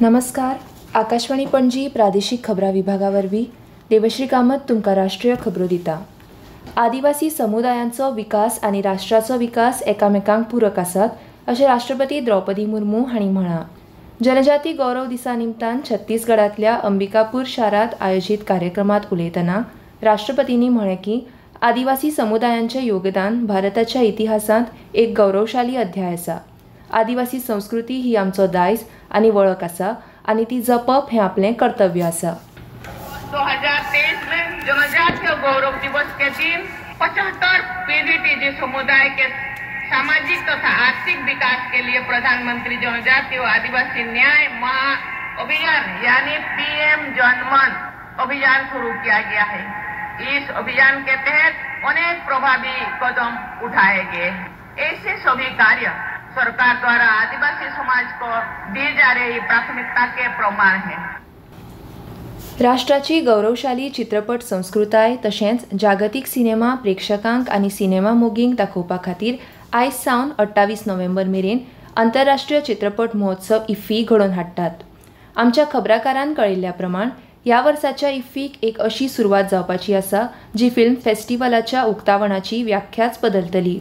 नमस्कार. आकाशवाणी पणजी प्रादेशिक खबरां विभागावरवीं देवश्री कामत तुमकां राष्ट्रीय खबरो दिता. आदिवासी समुदायांचो विकास आनी राष्ट्राचो विकास एकामेकांक पूरक आसात अशें राष्ट्रपती द्रौपदी मुर्मू हांणी म्हळां. जनजाती गौरव दिसा निमतान छत्तीसगडांतल्या अंबिकापूर शारांत आयोजीत कार्यक्रमांत उलयतना राष्ट्रपतींनी म्हळें की आदिवासी समुदायांचें योगदान भारताच्या इतिहासांत एक गौरवशाली अध्याय आसा. आदिवासी संस्कृती ही आमचो दायज आनी वळख आसा आनी ती जपप हें आपलें कर्तव्य आसा. 2023 में जनजातीय गौरव दिवस के दिन 75 पीडीटीजी समुदाय के सामाजिक तथा आर्थिक विकास के लिए प्रधानमंत्री जनजातीय व आदिवासी न्याय महा अभियान यानी पीएम जनमन अभियान शुरू किया गया है. इस अभियान के तहत अनेक प्रभावी कदम उठाए गए हैं. ऐसे सभी कार्य सरकार द्वारा आदिवासी समाज को दी जा रही प्राथमिकता के प्रमाण है. राष्ट्राची गौरवशाली चित्रपट संस्कृताय तशेंच जागतीक सिनेमा प्रेक्षकांक आनी सिनेमा मोगींक दाखोवपा खातीर आयज सावन 28 नोव्हेंबर मेरेन आंतरराष्ट्रीय चित्रपट महोत्सव इफ्फी घडोवन हाडटात. आमच्या खबराकारान कळयिल्ल्या प्रमाण ह्या वर्साच्या इफ्फीक एक अशी सुरवात जावपाची आसा जी फिल्म फेस्टिवलाच्या उक्तावणाची व्याख्याच बदलतली.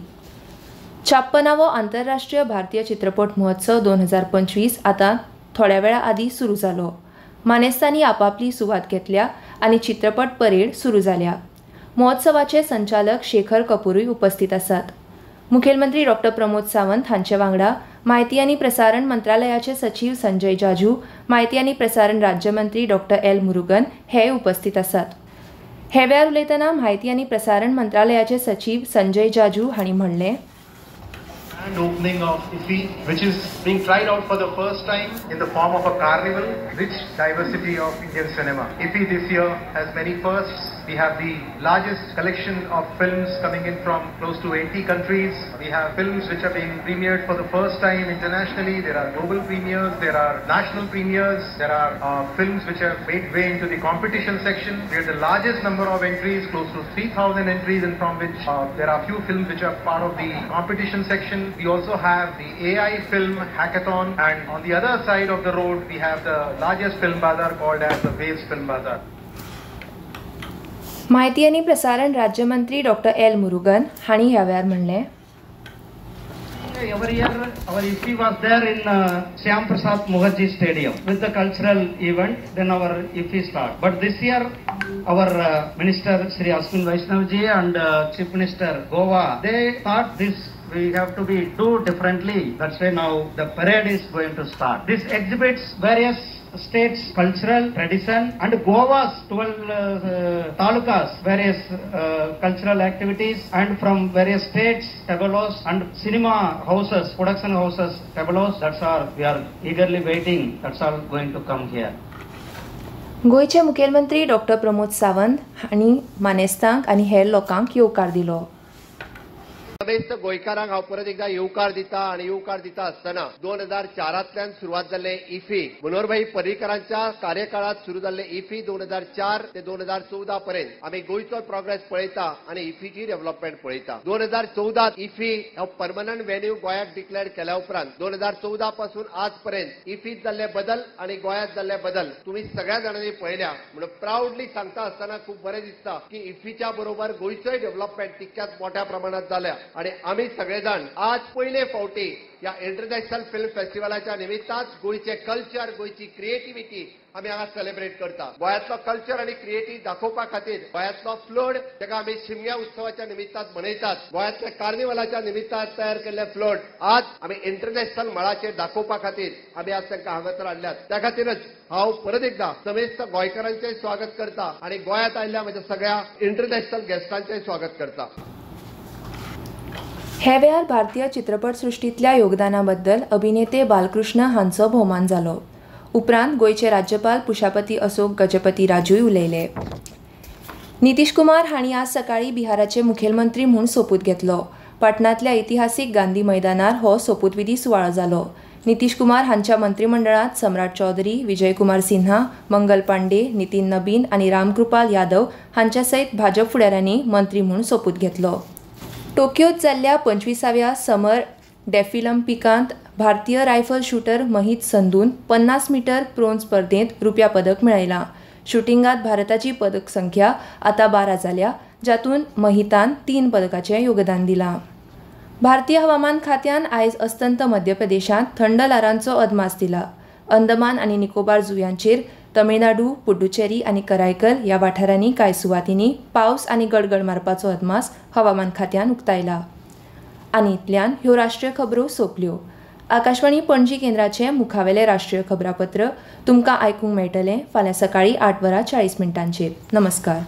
56वो आंतरराष्ट्रीय भारतीय चित्रपट महोत्सव 2025 आतां थोड्या वेळा आदीं सुरू जालो. मानेस्तांनी आपापली सुवात घेतल्या आनी चित्रपट परेड सुरू जाल्या. महोत्सवाचे संचालक शेखर कपूरूय उपस्थित आसात. मुखेलमंत्री डॉ. प्रमोद सावंत हांचे वांगडा माहिती आनी प्रसारण मंत्रालयाचे सचिव संजय जाजू, माहिती आनी प्रसारण राज्यमंत्री डॉ. एल मुरुगन हे उपस्थित आसात. हे वेळार उलयतना माहिती आनी प्रसारण मंत्रालयाचे सचिव संजय जाजू हांणी म्हणलें, And opening of IFFI, which is being tried out for the first time in the form of a carnival, rich diversity of Indian cinema. IFFI this year has many firsts. We have the largest collection of films coming in from close to 80 countries. We have films which are being premiered for the first time internationally. There are global premieres, there are national premieres, there are films which have made way into the competition section. We have the largest number of entries, close to 3,000 entries, and from which there are few films which are part of the competition section. We also have the AI film hackathon, and on the other side of the road we have the largest film bazaar called as the Waves Film Bazaar. माहिती आनी प्रसारण राज्यमंत्री डॉ. L Murugan हांणी ह्या वेळार म्हणलें, Every year our IFFI was there in Shyam Prasad Mukherjee Stadium with the cultural event, then our IFFI start. But this year our Minister Shri Ashwin Vaishnavji and Chief Minister Goa, they thought this we have to be do differently. That's why now the parade is going to start. This exhibits various states cultural tradition and Goa's 12 talukas various cultural activities, and from various states tableaus and cinema houses, production houses, tableaus. That's all we are eagerly waiting. That's all going to come here. गोयचे मुखेलमंत्री डॉ. प्रमोद सावंत हांणी मानेस्तांक आनी हेर लोकांक येवकार दिलो. समेस्त गोंयकारांक हांव परत एकदा येवकार दिता आनी येवकार दिता आसतना 2004तल्यान सुरवात जाल्ले इफ्फी मनोहरभाई पर्रीकरांच्या कार्यकाळात सुरू जाल्ले इफ्फी 2004 ते 2014 पर्यंत आमी गोंयचो प्रोग्रेस पळयता आनी इफ्फीची डेव्हलपमेंट पळयता. 2014 इफ्फी हो परमनंट व्हेन्यू गोंयात डिक्लेअर केल्या उपरांत 2014 पासून आज पर्यंत इफ्फीत जाल्ले बदल आनी गोंयांत जाल्ले बदल तुम्ही सगळ्या जाणांनी पळयल्या म्हणून प्राऊडली सांगता आसतना खूब बरें दिसता की इफ्फीच्या बरोबर गोंयचोय डेव्हलपमेंट तितक्याच मोठ्या प्रमाणात जाल्या. आणि आम्ही सगळेजण आज पहिले फावटी या इंटरनॅशनल फिल्म फेस्टिवलाच्या निमित्तान गोयचे कल्चर, गोयची क्रिएटिव्हिटी आम्ही हांगा सेलिब्रेट करता. गोंयांतलो कल्चर आनी क्रिएटिव्हिटी दाखोवपा खातीर गोंयांतलो फ्लोट जाका आमी शिमग्या उत्सवाच्या निमित्तान मनयतात, गोंयांतल्या कार्निवलाच्या निमित्तान तयार केल्ले फ्लोट आज आमी इंटरनॅशनल मळाचेर दाखोवपा खातीर आमी आज तांकां हांगासर हाडल्यात. त्या खातीरच हांव परत एकदा समेस्त गोंयकारांचें स्वागत करता आनी गोंयांत आयिल्ल्या म्हज्या सगळ्या इंटरनॅशनल गेस्टांचें स्वागत करता. हे वेळार भारतीय चित्रपटसृश्टींतल्या योगदाना बद्दल अभिनेते बालकृष्ण हांचो भोवमान जालो. उपरांत गोंयचे राज्यपाल पुशापती अशोक गजपती राजूय उलयले. नितीश कुमार हांणी आज सकाळी बिहाराचे मुखेलमंत्री म्हूण सोपूत घेतलो. पाटणांतल्या इतिहासीक गांधी मैदानार हो सोपूतविधी सुवाळो जालो. नितीश कुमार हांच्या मंत्रिमंडळांत सम्राट चौधरी, विजय कुमार सिन्हा, मंगल पांडे, नितीन नबीन आनी रामकृपाल यादव हांच्या सयत भाजप फुडाऱ्यांनी मंत्री म्हूण सोपूत घेतलो. टोकियोत जाल्ल्या 25व्या समर डेफलिम्पिकांत भारतीय रायफल शूटर महित संधून 50 मीटर प्रोन स्पर्धेत रुप्या पदक मेळयलां. शूटिंगात भारताची पदक संख्या आता 12 जाल्या, जातून महितान 3 पदकाचें योगदान दिलां. भारतीय हवामान खात्यान आयज अस्तंत मध्य प्रदेशांत थंड ल्हारांचो अदमास दिला. अंदमान आनी निकोबार जुंव्यांचेर, तमिळनाडू, पुडुचेरी आनी करायकल ह्या वाठारांनी कांय सुवातींनी पावस आनी गडगड मारपाचो अदमास हवामान खात्यान उक्तायला. आनी इतल्यान ह्यो राष्ट्रीय खबरो सोंपल्यो. आकाशवाणी पणजी केंद्राचें मुखावेलें राष्ट्रीय खबरापत्र तुमकां आयकूंक मेळटलें फाल्यां सकाळीं 8:40 नमस्कार.